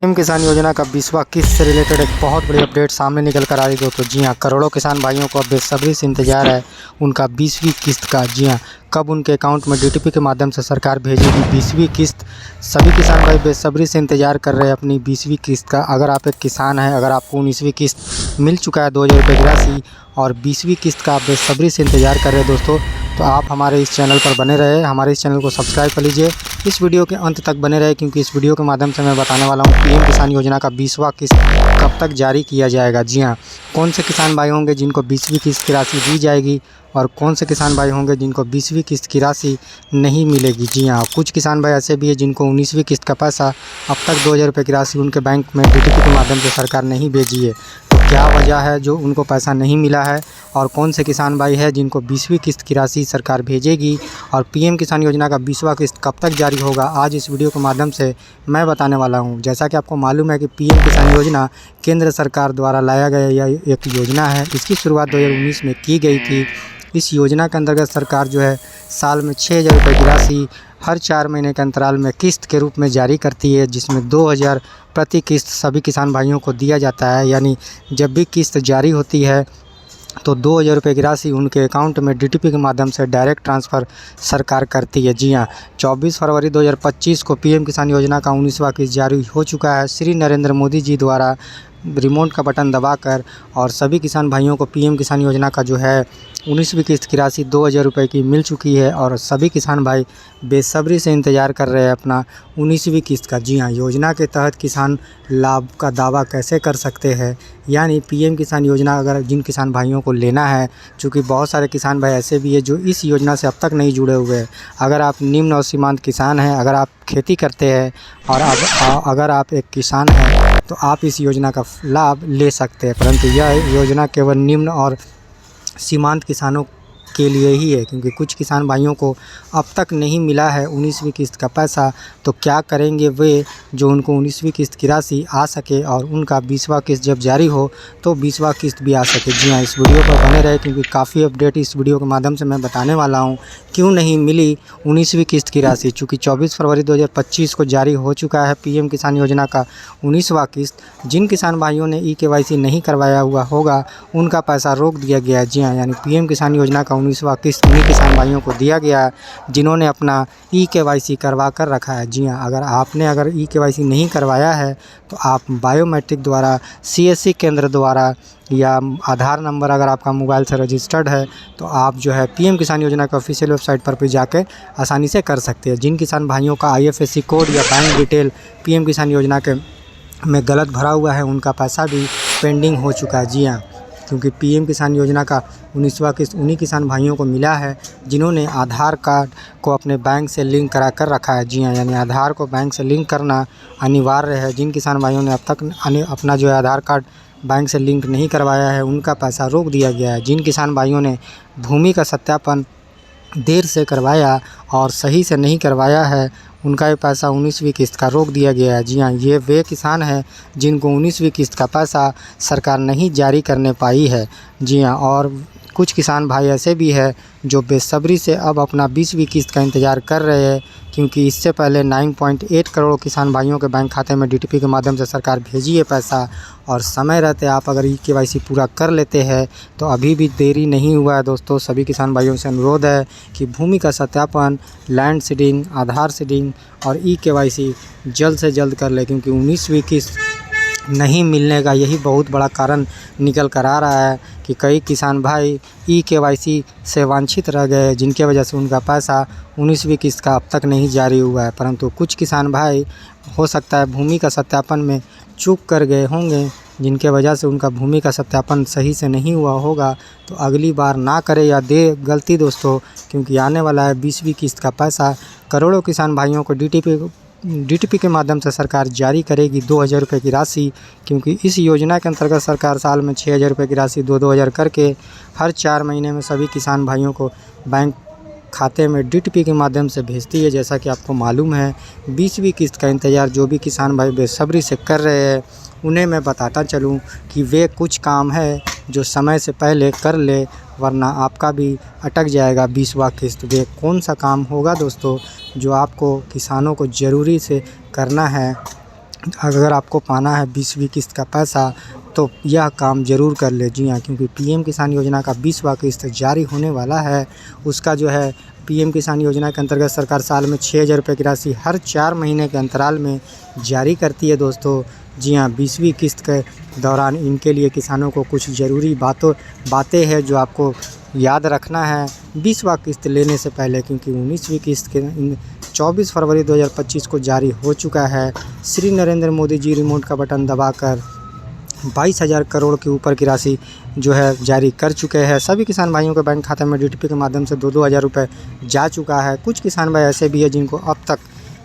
PM किसान योजना का 20वां किस्त से रिलेटेड एक बहुत बड़ी अपडेट सामने निकल कर आ रही दोस्तों। जी हाँ, करोड़ों किसान भाइयों को अब बेसब्री से इंतजार है उनका 20वीं किस्त का। जी हाँ, कब उनके अकाउंट में डीटीपी के माध्यम से सरकार भेजेगी 20वीं किस्त। सभी किसान भाई बेसब्री से इंतजार कर रहे हैं अपनी 20वीं किस्त का। अगर आप एक किसान हैं, अगर आपको 19वीं किस्त मिल चुका है 2000 रुपये की राशि और 20वीं किस्त का आप बेसब्री से इंतजार कर रहे हैं दोस्तों, तो आप हमारे इस चैनल पर बने रहे, हमारे इस चैनल को सब्सक्राइब कर लीजिए। इस वीडियो के अंत तक बने रहे क्योंकि इस वीडियो के माध्यम से मैं बताने वाला हूँ पीएम किसान योजना का 20वां किस्त कब तक जारी किया जाएगा। जी हाँ, कौन से किसान भाई होंगे जिनको 20वीं किस्त की राशि दी जाएगी और कौन से किसान भाई होंगे जिनको 20वीं किस्त की राशि नहीं मिलेगी। जी हाँ, कुछ किसान भाई ऐसे भी हैं जिनको 19वीं किस्त का पैसा अब तक 2000 रुपये की राशि उनके बैंक में डीटीपी के माध्यम से सरकार नहीं भेजी है। तो क्या वजह है जो उनको पैसा नहीं मिला है और कौन से किसान भाई हैं जिनको 20वीं किस्त की राशि सरकार भेजेगी और पीएम किसान योजना का 20वां किस्त कब तक जारी होगा, आज इस वीडियो के माध्यम से मैं बताने वाला हूं। जैसा कि आपको मालूम है कि पीएम किसान योजना केंद्र सरकार द्वारा लाया गया यह एक योजना है। इसकी शुरुआत 2019 में की गई थी। इस योजना के अंतर्गत सरकार जो है साल में 6000 रुपये की राशि हर 4 महीने के अंतराल में किस्त के रूप में जारी करती है, जिसमें 2000 प्रति किस्त सभी किसान भाइयों को दिया जाता है। यानी जब भी किस्त जारी होती है तो 2000 रुपये की राशि उनके अकाउंट में डीटीपी के माध्यम से डायरेक्ट ट्रांसफ़र सरकार करती है। जी हाँ, 24 फरवरी 2025 को पीएम किसान योजना का 19वां किस्त जारी हो चुका है। श्री नरेंद्र मोदी जी द्वारा रिमोट का बटन दबाकर और सभी किसान भाइयों को पीएम किसान योजना का जो है 19वीं किस्त की राशि 2000 रुपये की मिल चुकी है और सभी किसान भाई बेसब्री से इंतज़ार कर रहे हैं अपना 19वीं किस्त का। जी हाँ, योजना के तहत किसान लाभ का दावा कैसे कर सकते हैं, यानी पीएम किसान योजना अगर जिन किसान भाइयों को लेना है, चूँकि बहुत सारे किसान भाई ऐसे भी हैं जो इस योजना से अब तक नहीं जुड़े हुए हैं। अगर आप निम्न और सीमांत किसान हैं, अगर आप खेती करते हैं और अगर आप एक किसान हैं तो आप इस योजना का लाभ ले सकते हैं, परंतु यह योजना केवल निम्न और सीमांत किसानों के लिए ही है क्योंकि कुछ किसान भाइयों को अब तक नहीं मिला है 19वीं किस्त का पैसा। तो क्या करेंगे वे जो उनको 19वीं किस्त की राशि आ सके और उनका 20वां किस्त जब जारी हो तो 20वां किस्त भी आ सके। जी हाँ, इस वीडियो पर बने रहे क्योंकि काफ़ी अपडेट इस वीडियो के माध्यम से मैं बताने वाला हूँ क्यों नहीं मिली 19वीं किस्त की राशि। चूँकि 24 फरवरी 2025 को जारी हो चुका है पीएम किसान योजना का 19वां किस्त। जिन किसान भाइयों ने ई-केवाईसी नहीं करवाया हुआ होगा उनका पैसा रोक दिया गया है। जी हाँ, यानी पीएम किसान योजना का 19वां किस्त उन्हीं किसान भाइयों को दिया गया है जिन्होंने अपना ई-केवाईसी करवा कर रखा है। जी हाँ, अगर ई-केवाईसी नहीं करवाया है तो आप बायोमेट्रिक द्वारा सीएससी केंद्र द्वारा या आधार नंबर अगर आपका मोबाइल से रजिस्टर्ड है तो आप जो है पीएम किसान योजना के ऑफिशियल वेबसाइट पर भी जाकर आसानी से कर सकते हैं। जिन किसान भाइयों का आईएफएससी कोड या बैंक डिटेल पीएम किसान योजना के में गलत भरा हुआ है उनका पैसा भी पेंडिंग हो चुका है। जी हाँ, क्योंकि पीएम किसान योजना का 19वां किस्त उन्हीं किसान भाइयों को मिला है जिन्होंने आधार कार्ड को अपने बैंक से लिंक करा कर रखा है। जी हाँ, यानी आधार को बैंक से लिंक करना अनिवार्य है। जिन किसान भाइयों ने अब तक अपना जो है आधार कार्ड बैंक से लिंक नहीं करवाया है उनका पैसा रोक दिया गया है। जिन किसान भाइयों ने भूमि का सत्यापन देर से करवाया और सही से नहीं करवाया है उनका ये पैसा 19वीं किस्त का रोक दिया गया है। जी हाँ, ये वे किसान हैं जिनको 19वीं किस्त का पैसा सरकार नहीं जारी करने पाई है। जी हाँ, और कुछ किसान भाई ऐसे भी हैं जो बेसब्री से अब अपना 20वीं किस्त का इंतज़ार कर रहे हैं क्योंकि इससे पहले 9.8 करोड़ किसान भाइयों के बैंक खाते में डीटीपी के माध्यम से सरकार भेजी है पैसा। और समय रहते आप अगर ई-केवाईसी पूरा कर लेते हैं तो अभी भी देरी नहीं हुआ है दोस्तों। सभी किसान भाइयों से अनुरोध है कि भूमि का सत्यापन, लैंड सीडिंग, आधार सीडिंग और ई-केवाईसी जल्द से जल्द कर ले क्योंकि 19वीं किस्त नहीं मिलने का यही बहुत बड़ा कारण निकल कर आ रहा है कि कई किसान भाई ई-केवाईसी से वंचित रह गए जिनके वजह से उनका पैसा 19वीं किस्त का अब तक नहीं जारी हुआ है। परंतु कुछ किसान भाई हो सकता है भूमि का सत्यापन में चूक कर गए होंगे जिनके वजह से उनका भूमि का सत्यापन सही से नहीं हुआ होगा। तो अगली बार ना करे या दे गलती दोस्तों, क्योंकि आने वाला है 20वीं किस्त का पैसा। करोड़ों किसान भाइयों को डीटीपी के माध्यम से सरकार जारी करेगी 2000 रुपये की राशि, क्योंकि इस योजना के अंतर्गत सरकार साल में 6000 रुपये की राशि 2-2000 करके हर 4 महीने में सभी किसान भाइयों को बैंक खाते में डीटीपी के माध्यम से भेजती है। जैसा कि आपको मालूम है 20वीं किस्त का इंतज़ार जो भी किसान भाई बेसब्री से कर रहे हैं उन्हें मैं बताता चलूं कि वे कुछ काम है जो समय से पहले कर ले, वरना आपका भी अटक जाएगा 20वां किस्त। वे कौन सा काम होगा दोस्तों जो आपको किसानों को ज़रूरी से करना है अगर आपको पाना है 20वीं किस्त का पैसा तो यह काम ज़रूर कर ले। जी हाँ, क्योंकि पीएम किसान योजना का 20वां किस्त जारी होने वाला है। उसका जो है पीएम किसान योजना के अंतर्गत सरकार साल में 6,000 रुपये की राशि हर 4 महीने के अंतराल में जारी करती है दोस्तों। जी हाँ, 20वीं किस्त के दौरान इनके लिए किसानों को कुछ ज़रूरी बातें हैं जो आपको याद रखना है 20वां किस्त लेने से पहले, क्योंकि 19वीं किस्त के 24 फरवरी 2025 को जारी हो चुका है। श्री नरेंद्र मोदी जी रिमोट का बटन दबाकर 22,000 करोड़ के ऊपर की राशि जो है जारी कर चुके हैं। सभी किसान भाइयों के बैंक खाते में डीटीपी के माध्यम से 2-2 हज़ार रुपये जा चुका है। कुछ किसान भाई ऐसे भी हैं जिनको अब तक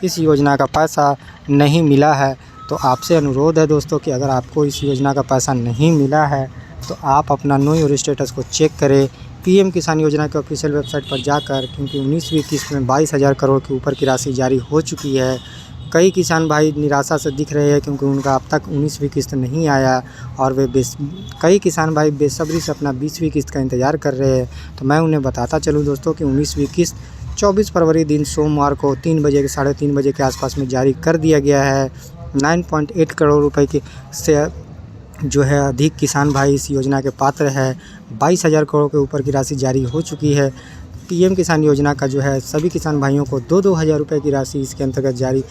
इस योजना का पैसा नहीं मिला है। तो आपसे अनुरोध है दोस्तों कि अगर आपको इस योजना का पैसा नहीं मिला है तो आप अपना नो योर स्टेटस को चेक करें पीएम किसान योजना के ऑफिशियल वेबसाइट पर जाकर, क्योंकि 19वीं किस्त में 22,000 करोड़ के ऊपर की राशि जारी हो चुकी है। कई किसान भाई निराशा से दिख रहे हैं क्योंकि उनका अब तक 19वीं किस्त नहीं आया और कई किसान भाई बेसब्री से अपना 20वीं किस्त का इंतज़ार कर रहे हैं। तो मैं उन्हें बताता चलूँ दोस्तों कि 19वीं किस्त 24 फरवरी दिन सोमवार को 3 बजे के 3:30 बजे के आसपास में जारी कर दिया गया है। 9.8 करोड़ रुपए की से जो है अधिक किसान भाई इस योजना के पात्र है। 22,000 करोड़ के ऊपर की राशि जारी हो चुकी है। पीएम किसान योजना का जो है सभी किसान भाइयों को 2-2 हज़ार रुपये की राशि इसके अंतर्गत जारी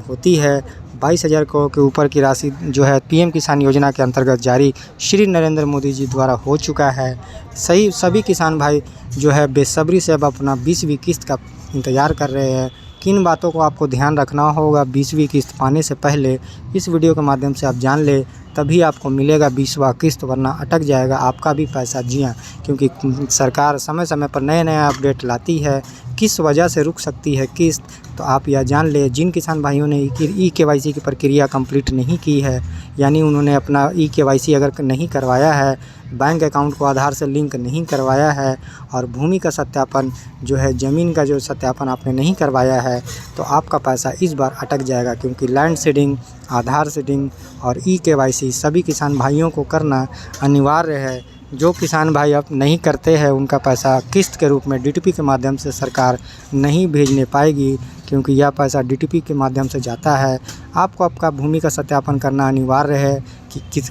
होती है। 22,000 करोड़ के ऊपर की राशि जो है पीएम किसान योजना के अंतर्गत जारी श्री नरेंद्र मोदी जी द्वारा हो चुका है। सभी किसान भाई जो है बेसब्री से अब अपना 20वीं किस्त का इंतज़ार कर रहे हैं। किन बातों को आपको ध्यान रखना होगा 20वीं किस्त पाने से पहले, इस वीडियो के माध्यम से आप जान ले, तभी आपको मिलेगा 20वां किस्त, वरना अटक जाएगा आपका भी पैसा। जी हाँ, क्योंकि सरकार समय समय पर नए अपडेट लाती है। किस वजह से रुक सकती है किस्त, तो आप यह जान ले। जिन किसान भाइयों ने ई-केवाईसी की प्रक्रिया कंप्लीट नहीं की है, यानी उन्होंने अपना ई-केवाईसी अगर नहीं करवाया है, बैंक अकाउंट को आधार से लिंक नहीं करवाया है और भूमि का सत्यापन जो है ज़मीन का जो सत्यापन आपने नहीं करवाया है, तो आपका पैसा इस बार अटक जाएगा। क्योंकि लैंड सीडिंग, आधार सीडिंग और ई-केवाईसी सभी किसान भाइयों को करना अनिवार्य है। जो किसान भाई अब नहीं करते हैं उनका पैसा किस्त के रूप में डीटीपी के माध्यम से सरकार नहीं भेजने पाएगी, क्योंकि यह पैसा डीटीपी के माध्यम से जाता है। आपको आपका भूमि का सत्यापन करना अनिवार्य है कि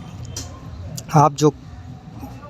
आप जो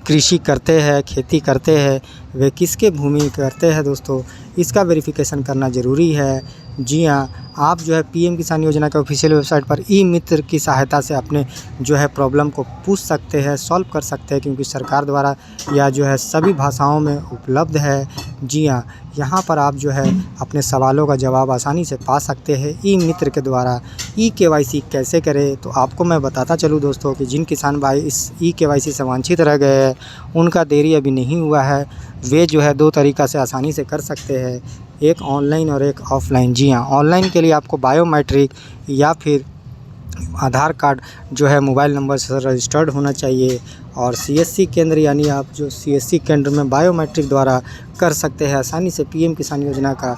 कृषि करते हैं, खेती करते हैं, वे किसके भूमि करते हैं दोस्तों, इसका वेरिफिकेशन करना ज़रूरी है। जी हाँ, आप जो है पीएम किसान योजना के ऑफिशियल वेबसाइट पर ई मित्र की सहायता से अपने जो है प्रॉब्लम को पूछ सकते हैं, सॉल्व कर सकते हैं, क्योंकि सरकार द्वारा यह जो है सभी भाषाओं में उपलब्ध है। जी हाँ, यहाँ पर आप जो है अपने सवालों का जवाब आसानी से पा सकते हैं ई मित्र के द्वारा। ई-केवाईसी कैसे करें, तो आपको मैं बताता चलूँ दोस्तों कि जिन किसान भाई इस ई-केवाईसी से वंचित रह गए हैं, उनका देरी अभी नहीं हुआ है। वे जो है 2 तरीक़ा से आसानी से कर सकते हैं, एक ऑनलाइन और एक ऑफ़लाइन। जी हाँ, ऑनलाइन के लिए आपको बायोमेट्रिक या फिर आधार कार्ड जो है मोबाइल नंबर से रजिस्टर्ड होना चाहिए और सीएससी केंद्र, यानी आप जो सीएससी केंद्र में बायोमेट्रिक द्वारा कर सकते हैं आसानी से पीएम किसान योजना का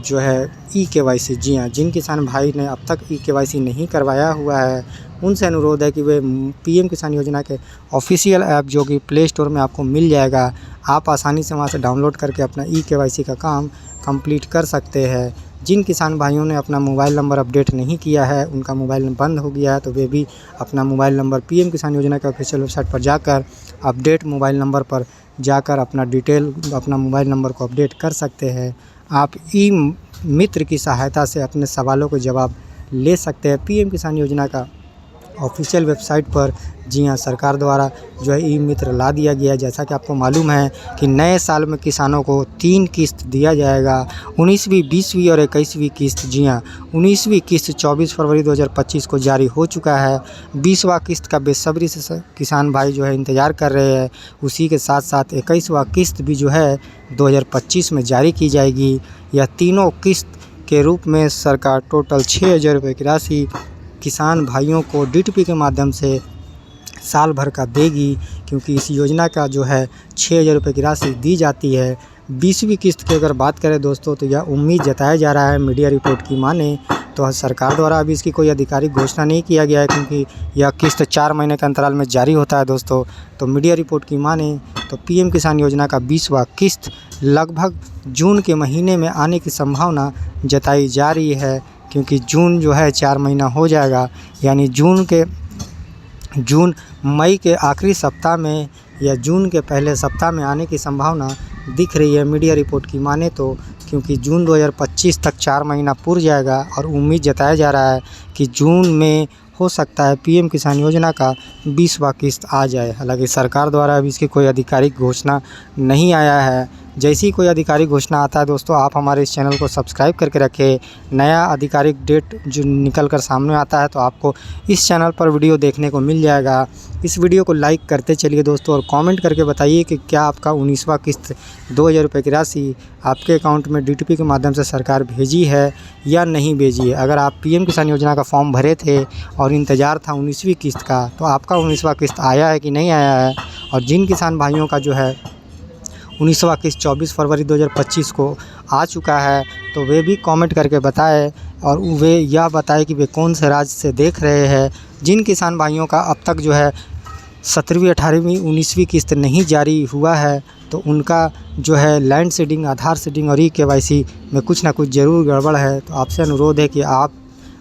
जो है ई-केवाईसी। जी हाँ, जिन किसान भाई ने अब तक ई-केवाईसी नहीं करवाया हुआ है उनसे अनुरोध है कि वे पीएम किसान योजना के ऑफिशियल ऐप जो कि प्ले स्टोर में आपको मिल जाएगा, आप आसानी से वहाँ से डाउनलोड करके अपना ई-केवाईसी का काम कंप्लीट कर सकते हैं। जिन किसान भाइयों ने अपना मोबाइल नंबर अपडेट नहीं किया है, उनका मोबाइल बंद हो गया है, तो वे भी अपना मोबाइल नंबर पीएम किसान योजना के ऑफिशियल वेबसाइट पर जाकर अपडेट मोबाइल नंबर पर जाकर अपना मोबाइल नंबर को अपडेट कर सकते हैं। आप ई मित्र की सहायता से अपने सवालों के जवाब ले सकते हैं पीएम किसान योजना का ऑफिशियल वेबसाइट पर। जी हाँ, सरकार द्वारा जो है ई मित्र ला दिया गया है। जैसा कि आपको मालूम है कि नए साल में किसानों को 3 किस्त दिया जाएगा, 19वीं, 20वीं और 21वीं किस्त। जी हाँ, 19वीं किस्त 24 फरवरी 2025 को जारी हो चुका है। 20वां किस्त का बेसब्री से किसान भाई जो है इंतज़ार कर रहे हैं। उसी के साथ साथ 21वां किस्त भी जो है 2025 में जारी की जाएगी। यह तीनों किस्त के रूप में सरकार टोटल 6,000 रुपये की राशि किसान भाइयों को डीटीपी के माध्यम से साल भर का देगी, क्योंकि इस योजना का जो है 6,000 रुपये की राशि दी जाती है। 20वीं किस्त की अगर बात करें दोस्तों, तो यह उम्मीद जताया जा रहा है मीडिया रिपोर्ट की माने तो सरकार द्वारा अभी इसकी कोई आधिकारिक घोषणा नहीं किया गया है, क्योंकि यह किस्त 4 महीने के अंतराल में जारी होता है दोस्तों। तो मीडिया रिपोर्ट की माने तो पीएम किसान योजना का 20वां किस्त लगभग जून के महीने में आने की संभावना जताई जा रही है। क्योंकि जून जो है 4 महीना हो जाएगा, यानी जून मई के आखिरी सप्ताह में या जून के पहले सप्ताह में आने की संभावना दिख रही है मीडिया रिपोर्ट की माने तो, क्योंकि जून 2025 तक 4 महीना पूर जाएगा और उम्मीद जताया जा रहा है कि जून में हो सकता है पीएम किसान योजना का 20वां किस्त आ जाए। हालांकि सरकार द्वारा अभी इसकी कोई आधिकारिक घोषणा नहीं आया है। जैसी ही कोई आधिकारिक घोषणा आता है दोस्तों, आप हमारे इस चैनल को सब्सक्राइब करके रखें। नया आधिकारिक डेट जो निकल कर सामने आता है तो आपको इस चैनल पर वीडियो देखने को मिल जाएगा। इस वीडियो को लाइक करते चलिए दोस्तों और कमेंट करके बताइए कि क्या आपका 19वां किस्त 2000 रुपये की राशि आपके अकाउंट में डीटीपी के माध्यम से सरकार भेजी है या नहीं भेजी है। अगर आप पीएम किसान योजना का फॉर्म भरे थे और इंतज़ार था 19वीं किस्त का, तो आपका 19वां किस्त आया है कि नहीं आया है। और जिन किसान भाइयों का जो है 19वां किस्त 24 फरवरी 2025 को आ चुका है, तो वे भी कमेंट करके बताएं और वे यह बताएं कि वे कौन से राज्य से देख रहे हैं। जिन किसान भाइयों का अब तक जो है 17वीं 18वीं 19वीं किस्त नहीं जारी हुआ है, तो उनका जो है लैंड सीडिंग, आधार सीडिंग और ई-केवाईसी में कुछ ना कुछ ज़रूर गड़बड़ है। तो आपसे अनुरोध है कि आप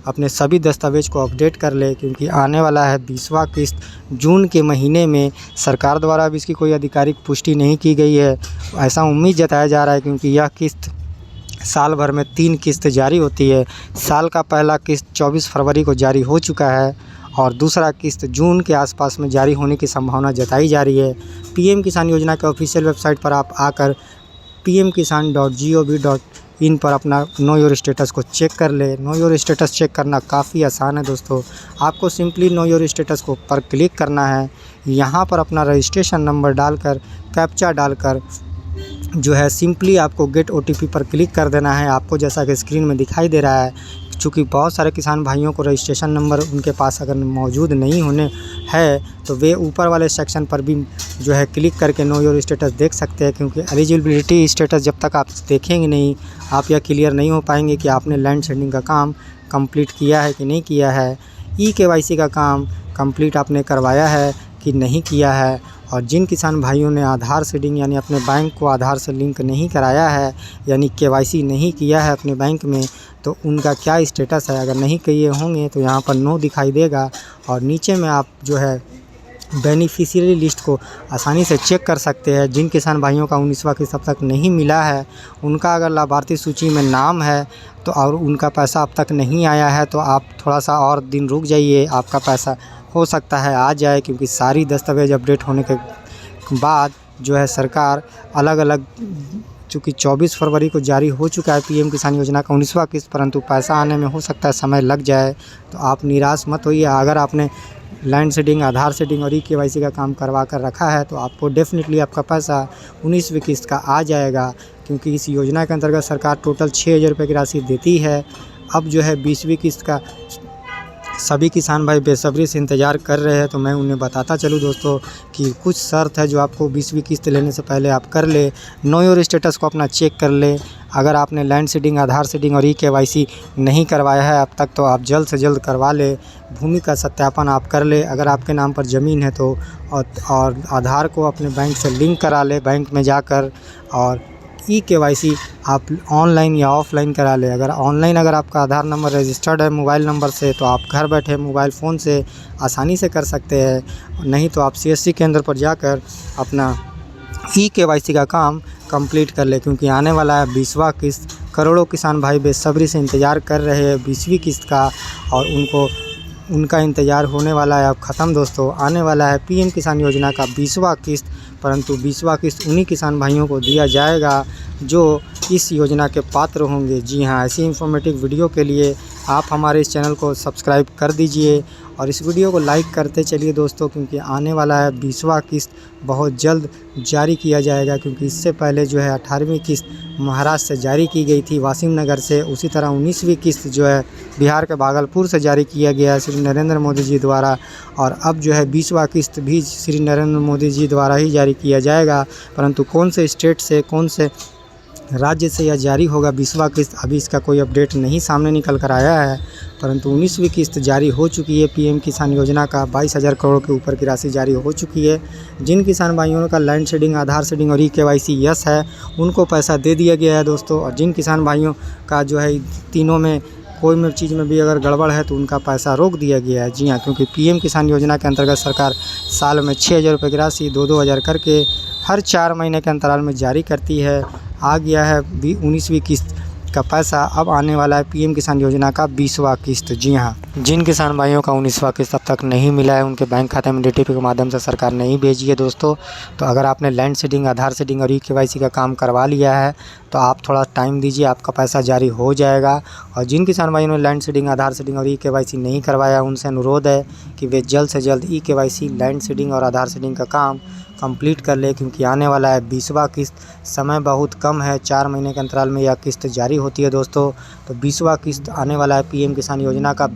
अपने सभी दस्तावेज़ को अपडेट कर लें, क्योंकि आने वाला है 20वां किस्त जून के महीने में। सरकार द्वारा अभी इसकी कोई आधिकारिक पुष्टि नहीं की गई है, ऐसा उम्मीद जताया जा रहा है, क्योंकि यह किस्त साल भर में 3 किस्त जारी होती है। साल का पहला किस्त 24 फरवरी को जारी हो चुका है और दूसरा किस्त जून के आसपास में जारी होने की संभावना जताई जा रही है। पीएम किसान योजना के ऑफिशियल वेबसाइट पर आप आकर pmkisan.gov.in पर अपना नो योर स्टेटस को चेक कर ले। नो योर स्टेटस चेक करना काफ़ी आसान है दोस्तों। आपको सिंपली नो योर स्टेटस को पर क्लिक करना है। यहाँ पर अपना रजिस्ट्रेशन नंबर डालकर, कैप्चा डालकर जो है सिंपली आपको गेट ओटीपी पर क्लिक कर देना है। आपको जैसा कि स्क्रीन में दिखाई दे रहा है, चूँकि बहुत सारे किसान भाइयों को रजिस्ट्रेशन नंबर उनके पास अगर मौजूद नहीं होने है, तो वे ऊपर वाले सेक्शन पर भी जो है क्लिक करके नो योर स्टेटस देख सकते हैं। क्योंकि एलिजिबिलिटी स्टेटस जब तक आप देखेंगे नहीं, आप यह क्लियर नहीं हो पाएंगे कि आपने लैंड सीडिंग का काम कंप्लीट किया है कि नहीं किया है, ई-केवाईसी का काम कंप्लीट आपने करवाया है कि नहीं किया है। और जिन किसान भाइयों ने आधार सीडिंग यानी अपने बैंक को आधार से लिंक नहीं कराया है, यानी केवाईसी नहीं किया है अपने बैंक में, तो उनका क्या स्टेटस है। अगर नहीं किए होंगे तो यहाँ पर नो दिखाई देगा और नीचे में आप जो है बेनिफिशियरी लिस्ट को आसानी से चेक कर सकते हैं। जिन किसान भाइयों का 19वां किस्त अब तक नहीं मिला है, उनका अगर लाभार्थी सूची में नाम है तो और उनका पैसा अब तक नहीं आया है, तो आप थोड़ा सा और दिन रुक जाइए, आपका पैसा हो सकता है आ जाए। क्योंकि सारी दस्तावेज अपडेट होने के बाद जो है सरकार अलग अलग, चूँकि 24 फरवरी को जारी हो चुका है पीएम किसान योजना का 19वां किस्त, परंतु पैसा आने में हो सकता है समय लग जाए। तो आप निराश मत होइए। अगर आपने लैंड सीडिंग, आधार सीडिंग और ई-केवाईसी का काम करवा कर रखा है, तो आपको डेफिनेटली आपका पैसा 19वीं किस्त का आ जाएगा। क्योंकि इस योजना के अंतर्गत सरकार टोटल 6000 रुपये की राशि देती है। अब जो है 20वीं किस्त का सभी किसान भाई बेसब्री से इंतज़ार कर रहे हैं, तो मैं उन्हें बताता चलूँ दोस्तों कि कुछ शर्त है जो आपको 20वीं किस्त लेने से पहले आप कर ले। नो योर स्टेटस को अपना चेक कर ले। अगर आपने लैंड सीडिंग, आधार सीडिंग और ई-केवाईसी नहीं करवाया है अब तक, तो आप जल्द से जल्द करवा ले। भूमि का सत्यापन आप कर ले। अगर आपके नाम पर ज़मीन है तो और आधार को अपने बैंक से लिंक करा ले बैंक में जाकर। और ई-केवाईसी आप ऑनलाइन या ऑफ़लाइन करा लें। अगर ऑनलाइन अगर आपका आधार नंबर रजिस्टर्ड है मोबाइल नंबर से, तो आप घर बैठे मोबाइल फ़ोन से आसानी से कर सकते हैं। नहीं तो आप सीएससी केंद्र पर जाकर अपना ई-केवाईसी का काम कंप्लीट कर ले। क्योंकि आने वाला है 20वां किस्त। करोड़ों किसान भाई बेसब्री से इंतज़ार कर रहे हैं 20वीं किस्त का, और उनका इंतज़ार होने वाला है अब ख़त्म दोस्तों। आने वाला है पीएम किसान योजना का 20वां किस्त, परंतु 20वां किस्त उन्हीं किसान भाइयों को दिया जाएगा जो इस योजना के पात्र होंगे। जी हाँ, ऐसी इंफॉर्मेटिव वीडियो के लिए आप हमारे इस चैनल को सब्सक्राइब कर दीजिए और इस वीडियो को लाइक करते चलिए दोस्तों, क्योंकि आने वाला है 20वां किस्त बहुत जल्द जारी किया जाएगा। क्योंकि इससे पहले जो है 18वीं किस्त महाराष्ट्र से जारी की गई थी, वासिम नगर से। उसी तरह 19वीं किस्त जो है बिहार के भागलपुर से जारी किया गया है श्री नरेंद्र मोदी जी द्वारा। और अब जो है 20वां किस्त भी श्री नरेंद्र मोदी जी द्वारा ही जारी किया जाएगा। परंतु कौन से स्टेट से, कौन से राज्य से यह जारी होगा 20वां किस्त, अभी इसका कोई अपडेट नहीं सामने निकल कर आया है। परंतु 19वीं किस्त जारी हो चुकी है पीएम किसान योजना का 22,000 करोड़ के ऊपर की राशि जारी हो चुकी है। जिन किसान भाइयों का लैंड सीडिंग, आधार सीडिंग और ई-केवाईसी यस है, उनको पैसा दे दिया गया है दोस्तों। और जिन किसान भाइयों का जो है तीनों में कोई भी चीज़ में भी अगर गड़बड़ है तो उनका पैसा रोक दिया गया है। जी हाँ, क्योंकि पीएम किसान योजना के अंतर्गत सरकार साल में 6,000 रुपये की राशि 2-2 हज़ार करके हर 4 महीने के अंतराल में जारी करती है। आ गया है 19वीं किस्त का पैसा, अब आने वाला है पीएम किसान योजना का 20वां किस्त। जी हाँ, जिन किसान भाइयों का 19वां किस्त अब तक नहीं मिला है, उनके बैंक खाते में डीटीपी के माध्यम से सरकार नहीं भेजी है दोस्तों। तो अगर आपने लैंड सीडिंग, आधार सीडिंग और ई-केवाईसी का काम करवा लिया है तो आप थोड़ा टाइम दीजिए, आपका पैसा जारी हो जाएगा। और जिन किसान भाइयों ने लैंड सीडिंग, आधार सीडिंग और ई-केवाईसी नहीं करवाया, उनसे अनुरोध है कि वे जल्द से जल्द ई-केवाईसी, लैंड सीडिंग और आधार सीडिंग का काम कंप्लीट कर ले, क्योंकि आने वाला है 20वां किस्त। समय बहुत कम है, 4 महीने के अंतराल में यह किस्त जारी होती है दोस्तों। तो 20वां किस्त आने वाला है पीएम किसान योजना का।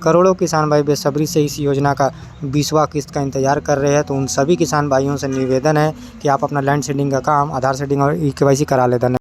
करोड़ों किसान भाई बेसब्री से इस योजना का 20वां किस्त का इंतज़ार कर रहे हैं। तो उन सभी किसान भाइयों से निवेदन है कि आप अपना लैंड सीडिंग का काम, आधार सीडिंग और ई-केवाईसी करा लें।